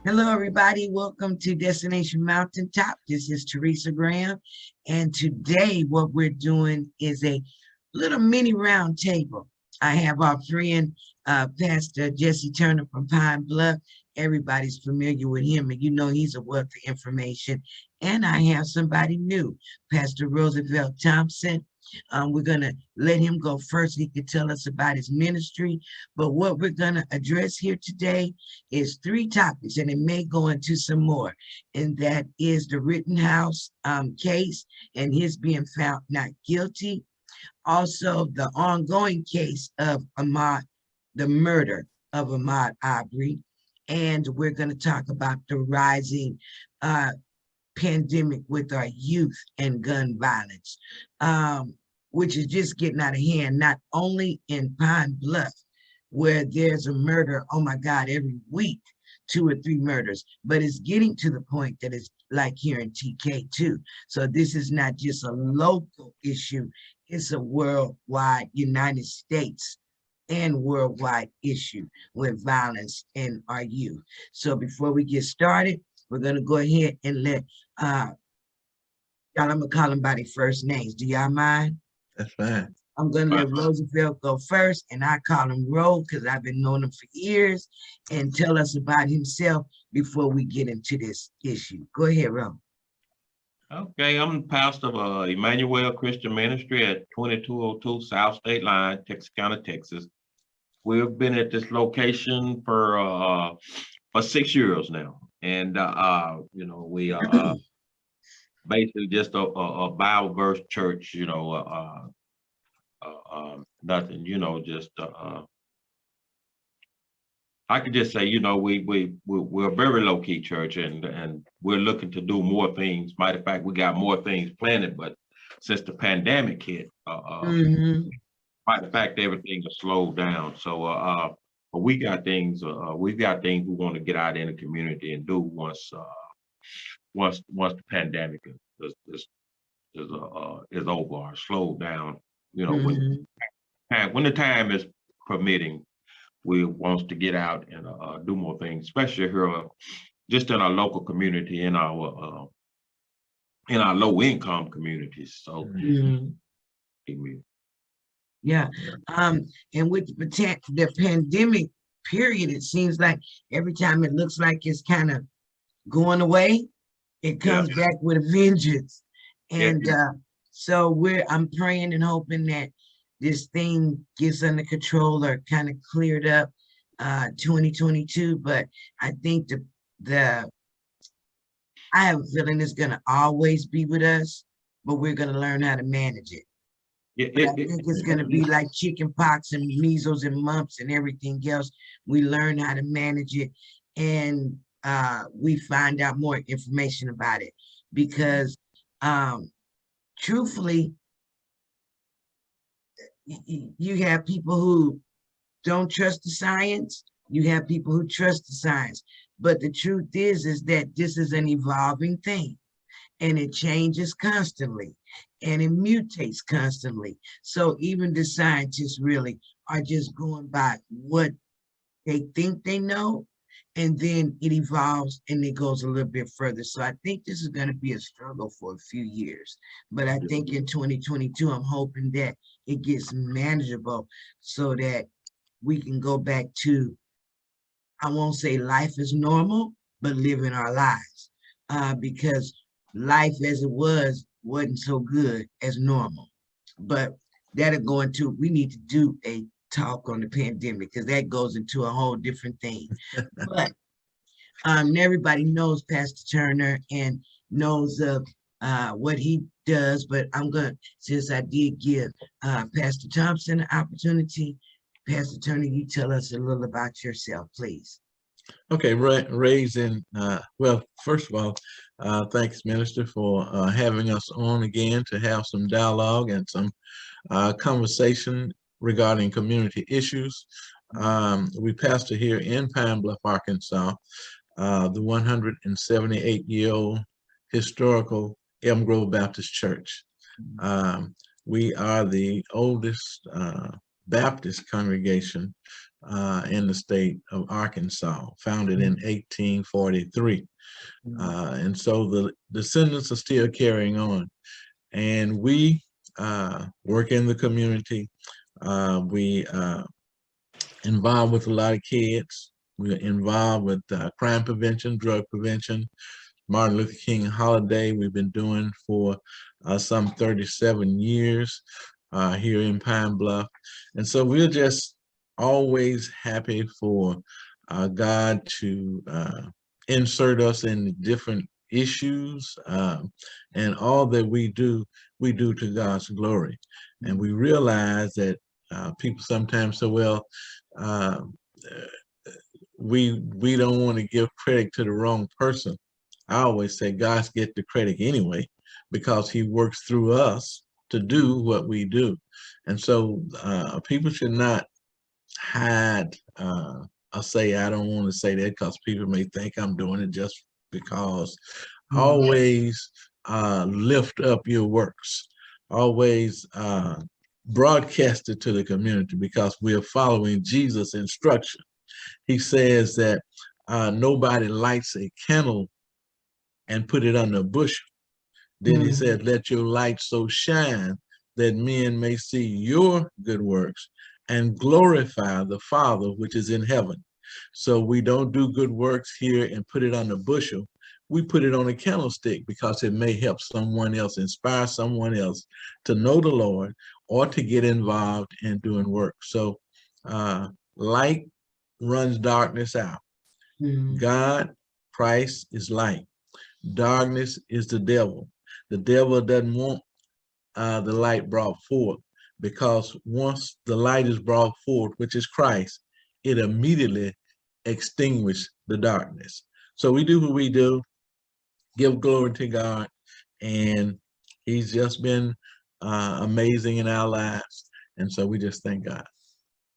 Hello, everybody. Welcome to Destination Mountaintop. This is Teresa Graham. And today, what we're doing is a little mini round table. I have our friend, Pastor Jessie Turner from Pine Bluff. Everybody's familiar with him, and you know he's a wealth of information. And I have somebody new, Pastor Roosevelt Thompson. We're going to let him go first. He can tell us about his ministry. But what we're going to address here today is three topics, and it may go into some more. And that is the Rittenhouse case and his being found not guilty. Also, the ongoing case of Ahmaud, the murder of Ahmaud Arbery. And we're going to talk about the rising pandemic with our youth and gun violence, which is just getting out of hand, not only in Pine Bluff, where there's a murder, oh my God, every week, 2 or 3 murders, but it's getting to the point that it's like here in TK too. So this is not just a local issue, it's a worldwide, United States and worldwide issue with violence in our youth. So before we get started, we're gonna go ahead and let, y'all, I'm gonna call them by their first names. Do y'all mind? That's fine. I'm gonna let Roosevelt go first, and I call him Ro because I've been knowing him for years, and tell us about himself before we get into this issue. Go ahead, Ro. Okay, I'm the pastor of Emmanuel Christian Ministry at 2202 South State Line, Texarkana, Texas. We've been at this location for 6 years now, and we are basically just a Bible verse church. Nothing. Just I could just say, we're a very low key church, and we're looking to do more things. Matter of fact, we got more things planned, but since the pandemic hit, matter of fact, everything has slowed down. So, but we got things. We've got things we want to get out in the community and do once the pandemic is over or slowed down. When the time is permitting, we want to get out and do more things, especially here, just in our local community, in our low income communities. So, amen. Yeah. And with the pandemic period, it seems like every time it looks like it's kind of going away, it comes back with a vengeance. And so I'm praying and hoping that this thing gets under control or kind of cleared up 2022. But I think I have a feeling it's gonna always be with us, but we're gonna learn how to manage it. I think it's gonna be like chicken pox and measles and mumps and everything else. We learn how to manage it, and we find out more information about it, because truthfully, you have people who don't trust the science, you have people who trust the science, but the truth is that this is an evolving thing, and it changes constantly, and it mutates constantly. So even the scientists really are just going by what they think they know, and then it evolves and it goes a little bit further. So I think this is going to be a struggle for a few years. But I think in 2022, I'm hoping that it gets manageable so that we can go back to, I won't say life is normal, but living our lives. Because life as it wasn't so good as normal. But that'll go into, we need to do a talk on the pandemic, because that goes into a whole different thing. But everybody knows Pastor Turner and knows of what he does, but I'm gonna, since I did give Pastor Thompson an opportunity, Pastor Turner, you tell us a little about yourself, please. Okay, well, first of all, thanks, Minister, for having us on again to have some dialogue and some conversation regarding community issues. We pastor here in Pine Bluff, Arkansas, the 178-year-old historical Elm Grove Baptist Church. We are the oldest Baptist congregation in the state of Arkansas, founded in 1843. And so the descendants are still carrying on. And we work in the community. We involved with a lot of kids. We're involved with crime prevention, drug prevention, Martin Luther King holiday we've been doing for some 37 years here in Pine Bluff. And so we're just always happy for God to insert us in different issues, and all that we do to God's glory. And we realize that people sometimes say, well, we don't want to give credit to the wrong person. I always say God gets the credit anyway, because he works through us to do what we do. And so people should not hide or say, I don't want to say that because people may think I'm doing it just because. Always lift up your works. Always broadcast it to the community, because we are following Jesus' instruction. He says that nobody lights a candle and put it under a bushel. Then he said, let your light so shine that men may see your good works and glorify the Father which is in heaven. So we don't do good works here and put it on a bushel. We put it on a candlestick because it may help someone else, inspire someone else to know the Lord or to get involved in doing work. So light runs darkness out. God, Christ is light. Darkness is the devil. The devil doesn't want the light brought forth, because once the light is brought forth, which is Christ, it immediately extinguishes the darkness. So we do what we do, give glory to God, and he's just been amazing in our lives. And so we just thank God.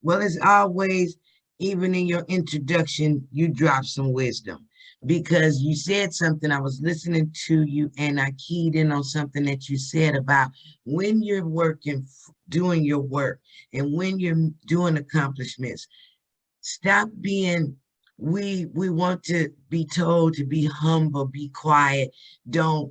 Well, as always, even in your introduction, you dropped some wisdom, because you said something. I was listening to you and I keyed in on something that you said about when you're working, doing your work, and when you're doing accomplishments, stop being, we want to be told to be humble, be quiet. Don't,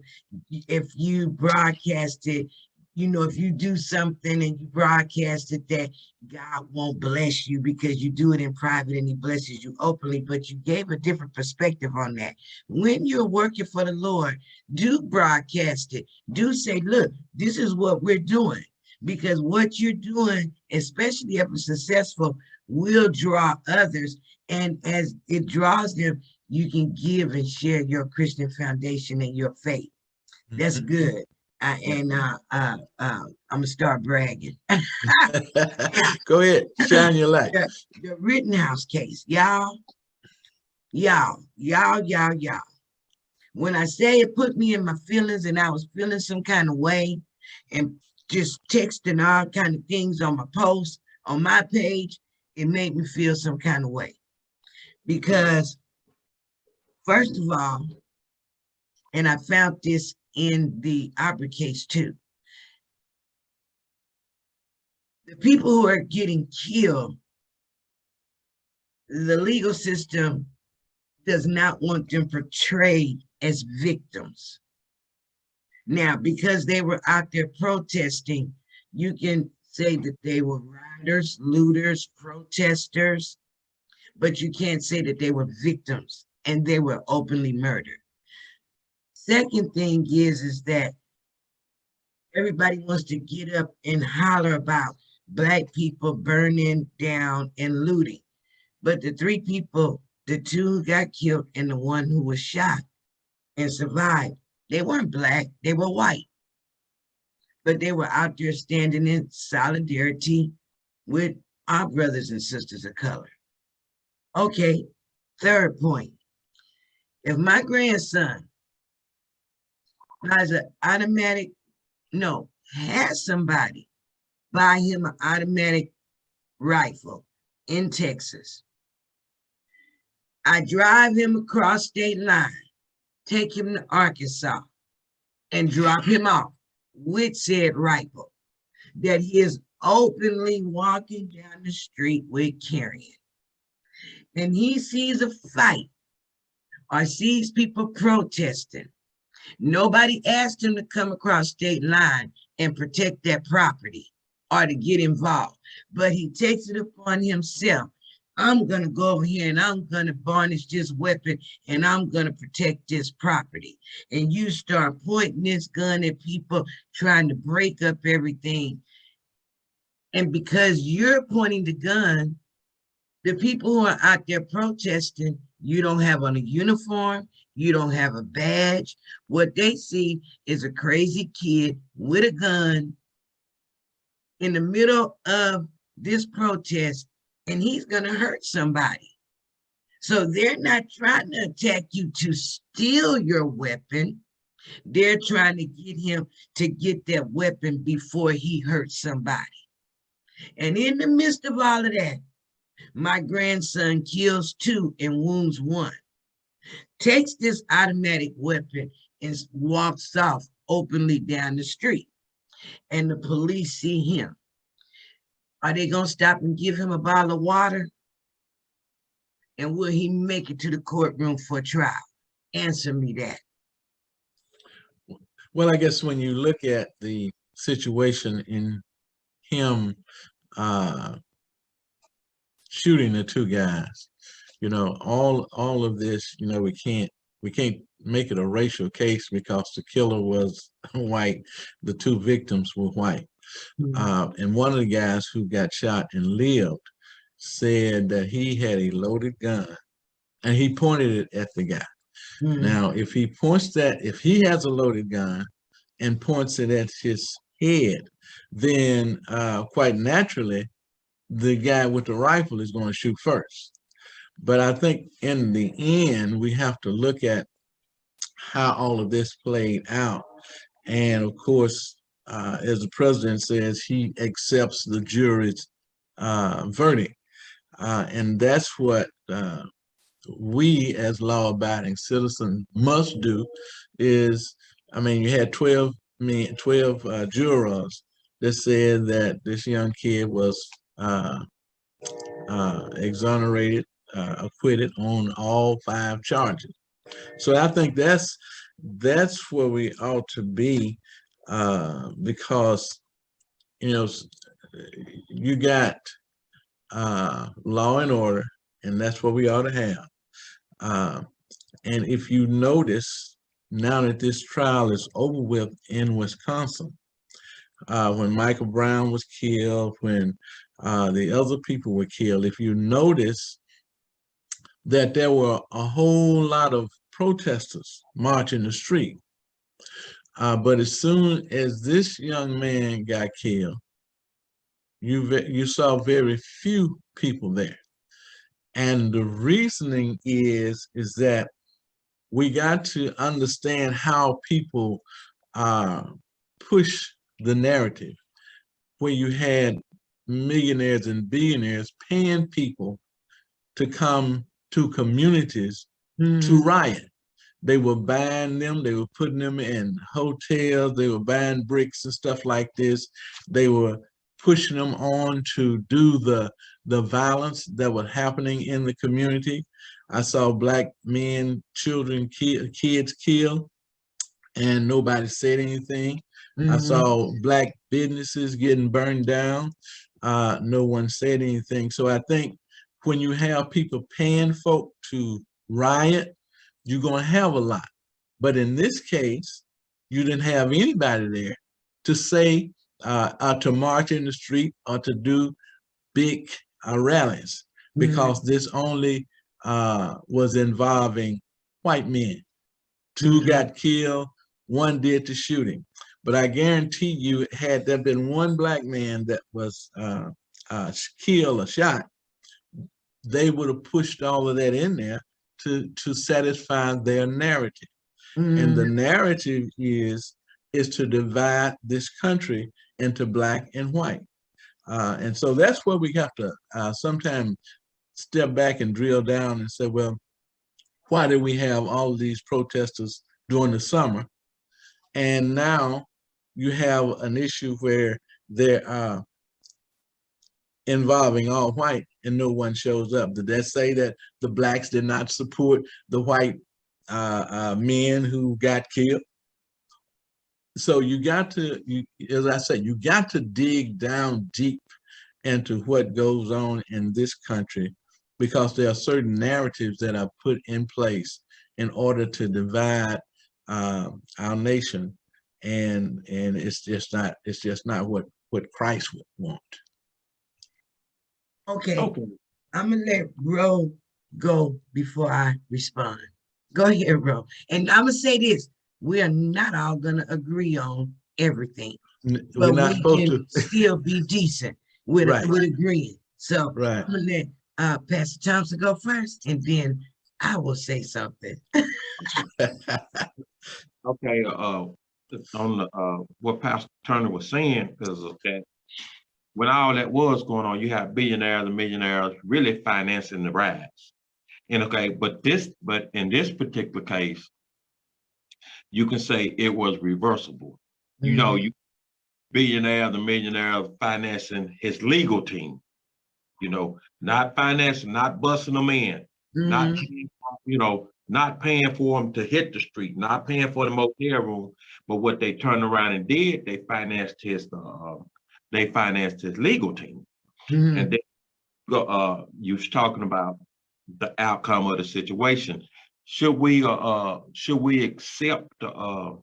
if you broadcast it, you know, if you do something and you broadcast it, that God won't bless you because you do it in private and he blesses you openly. But you gave a different perspective on that. When you're working for the Lord, do broadcast it. Do say, look, this is what we're doing. Because what you're doing, especially if it's successful, will draw others. And as it draws them, you can give and share your Christian foundation and your faith. That's good. I'm gonna start bragging. Go ahead, shine your light. The Rittenhouse case, y'all. When I say it put me in my feelings and I was feeling some kind of way, and just texting all kind of things on my post, on my page, it made me feel some kind of way. Because first of all, and I found this in the Opera case too, the people who are getting killed, the legal system does not want them portrayed as victims. Now, because they were out there protesting, you can say that they were rioters, looters, protesters, but you can't say that they were victims and they were openly murdered. Second thing is that everybody wants to get up and holler about Black people burning down and looting. But the three people, the two who got killed and the one who was shot and survived, they weren't Black, they were white. But they were out there standing in solidarity with our brothers and sisters of color. Okay, third point. If my grandson has somebody buy him an automatic rifle in Texas, I drive him across state line, take him to Arkansas, and drop him off with said rifle that he is openly walking down the street with carrying. and he sees a fight or sees people protesting, nobody asked him to come across state line and protect that property or to get involved, but he takes it upon himself. I'm going to go over here and I'm going to varnish this weapon and I'm going to protect this property. And you start pointing this gun at people, trying to break up everything. And because you're pointing the gun, the people who are out there protesting, you don't have on a uniform, you don't have a badge. What they see is a crazy kid with a gun in the middle of this protest, and he's going to hurt somebody. So they're not trying to attack you to steal your weapon. They're trying to get him to get that weapon before he hurts somebody. And in the midst of all of that, my grandson kills 2 and wounds 1, takes this automatic weapon and walks off openly down the street. And the police see him. Are they going to stop and give him a bottle of water? And will he make it to the courtroom for trial? Answer me that. Well, I guess when you look at the situation in him shooting the 2 guys, you know, all of this, you know, we can't make it a racial case because the killer was white, the 2 victims were white. And one of the guys who got shot and lived said that he had a loaded gun and he pointed it at the guy. Now, if he has a loaded gun and points it at his head, then quite naturally, the guy with the rifle is going to shoot first. But I think in the end, we have to look at how all of this played out. And of course, as the president says, he accepts the jury's verdict. And that's what we as law-abiding citizens must do is, I mean, you had 12 jurors that said that this young kid was exonerated, acquitted on all 5 charges. So I think that's where we ought to be, because, you know, you got law and order, and that's what we ought to have. And if you notice, now that this trial is over with in Wisconsin, when Michael Brown was killed, when the other people were killed, if you notice that there were a whole lot of protesters marching the street. But as soon as this young man got killed, you saw very few people there. And the reasoning is that we got to understand how people push the narrative, where you had millionaires and billionaires paying people to come to communities to riot. They were buying them, they were putting them in hotels, they were buying bricks and stuff like this. They were pushing them on to do the violence that was happening in the community. I saw Black men, children, kids killed, and nobody said anything. I saw Black businesses getting burned down. No one said anything. So I think when you have people paying folk to riot, you're going to have a lot. But in this case, you didn't have anybody there to say, to march in the street or to do big rallies, because this only was involving white men. 2 got killed, 1 did the shooting. But I guarantee you, had there been 1 Black man that was killed or shot, they would have pushed all of that in there to satisfy their narrative. And the narrative is to divide this country into Black and white. And so that's where we have to sometimes step back and drill down and say, well, why did we have all of these protesters during the summer? And now you have an issue where they're involving all white. and no one shows up? Did that say that the blacks did not support the white men who got killed? So you got to, as I said, you got to dig down deep into what goes on in this country, because there are certain narratives that are put in place in order to divide our nation, and it's just not what Christ would want. Okay, I'm gonna let Ro go before I respond. Go ahead, Ro. And I'm gonna say this: we are not all gonna agree on everything, We're but not we supposed can to. still be decent with Right. with agreeing. So Right. I'm gonna let Pastor Thompson go first, and then I will say something. Okay, on the what Pastor Turner was saying, because of that, when all that was going on, you have billionaires and millionaires really financing the rise. And okay, but in this particular case, you can say it was reversible. You know, you billionaires and millionaires financing his legal team. You know, not financing, not busting them in, not not paying for them to hit the street, not paying for the motel room. But what they turned around and did, they financed his legal team. And then you was talking about the outcome of the situation. Should we accept the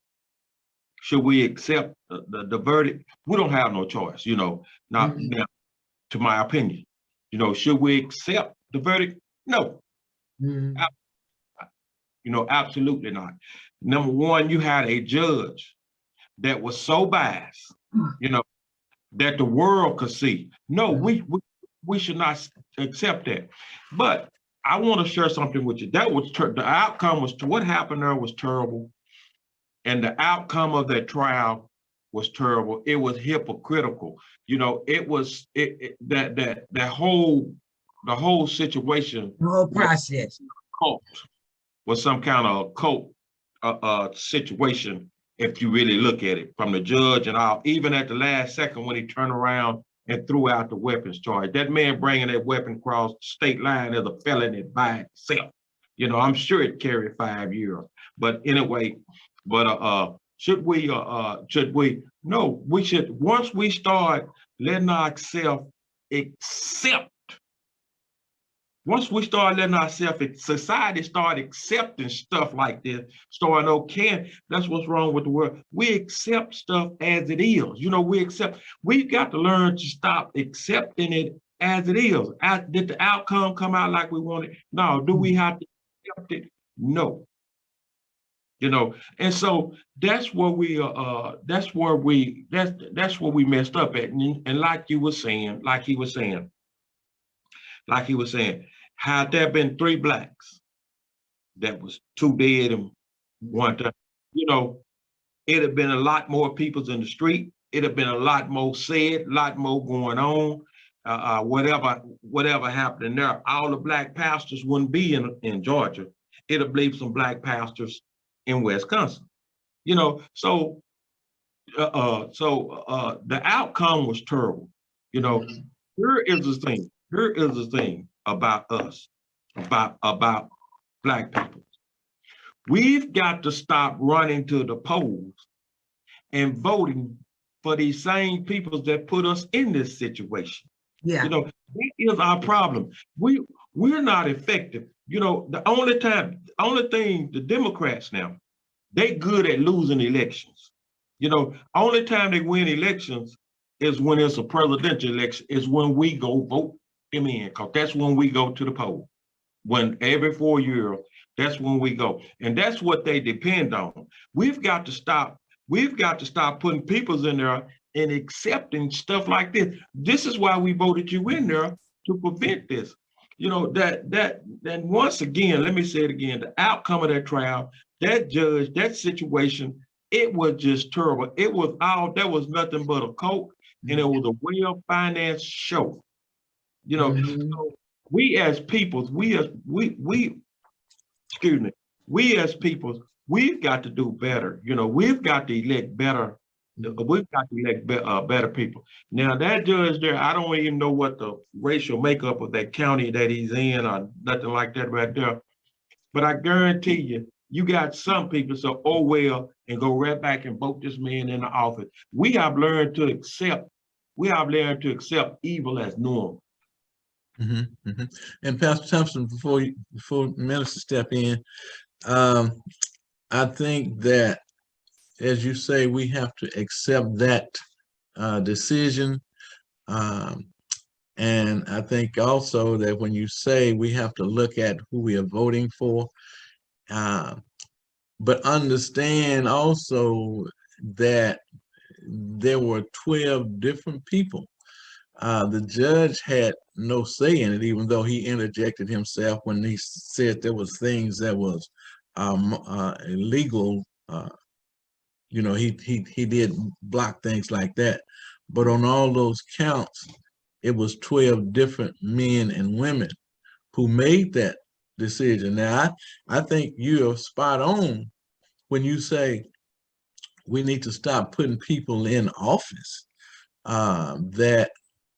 verdict? We don't have no choice, now, to my opinion. Should we accept the verdict? No. Absolutely not. Number one, you had a judge that was so biased, that the world could see. No, we should not accept that. But I want to share something with you. That was the outcome was what happened there was terrible, and the outcome of that trial was terrible. It was hypocritical. It was the whole situation, the whole process, cult was some kind of cult situation. If you really look at it from the judge and all, even at the last second when he turned around and threw out the weapons charge, that man bringing that weapon across the state line is a felony by itself. I'm sure it carried 5 years. But anyway, should we? No, we should. Once we start letting ourselves accept. Once we start letting ourselves, society start accepting stuff like this, starting okay, that's what's wrong with the world. We accept stuff as it is. We've got to learn to stop accepting it as it is. Did the outcome come out like we wanted? No. Do we have to accept it? No. And so that's where we messed up at. And like he was saying, had there been 3 blacks, that was 2 dead and 1 dead, it'd have been a lot more people in the street. It'd have been a lot more said, a lot more going on. Whatever happened there, all the black pastors wouldn't be in Georgia. It'd leave some black pastors in Wisconsin. So the outcome was terrible. Here is the thing about us, about black people. We've got to stop running to the polls and voting for these same people that put us in this situation. Yeah. That is our problem. We're not effective. The only thing the Democrats now, they good at losing elections. Only time they win elections is when it's a presidential election, is when we go vote them in, because that's when we go to the poll. When every 4 years, that's when we go. And that's what they depend on. We've got to stop putting people in there and accepting stuff like this. This is why we voted you in there, to prevent this. That once again, let me say it again, the outcome of that trial, that judge, that situation, it was just terrible. There was nothing but a cult, and it was a well-financed show. So we as people, we as people, we've got to do better. We've got to elect better We've got to elect better people. Now that judge there, I don't even know what the racial makeup of that county that he's in or nothing like that right there. But I guarantee you, you got some people so, oh well, and go right back and vote this man in the office. We have learned to accept evil as normal. And Pastor Thompson, before minister step in, I think that, as you say, we have to accept that decision. And I think also that when you say we have to look at who we are voting for, but understand also that there were 12 different people. The judge had no say in it, even though he interjected himself when he said there was things that was illegal. You know, he did block things like that. But on all those counts, it was 12 different men and women who made that decision. Now, I think you're spot on when you say we need to stop putting people in office that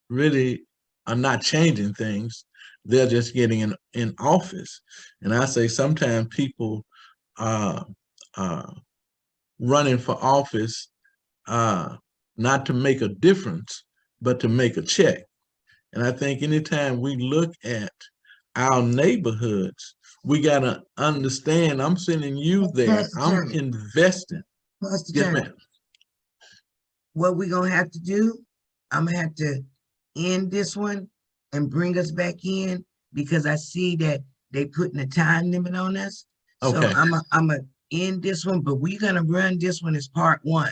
really are not changing things. They're just getting in office. And I say sometimes people running for office not to make a difference, but to make a check. And I think anytime we look at our neighborhoods, we got to understand, I'm sending you there. I'm investing. Yes, ma'am. What we're going to have to do, I'm going to have to end this one and bring us back in, because I see that they putting a time limit on us. Okay. So I'm going to end this one, but we're going to run this one as part 1.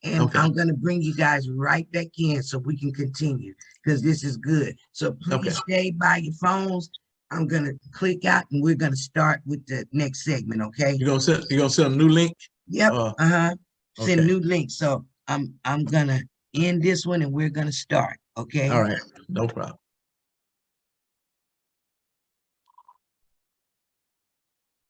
And Okay. I'm going to bring you guys right back in so we can continue, because this is good. So please stay by your phones. I'm going to click out and we're going to start with the next segment. Okay. You're going to send a new link? Yep. Send Okay. new link. So I'm going to end this one and we're going to start. Okay. All right. No problem.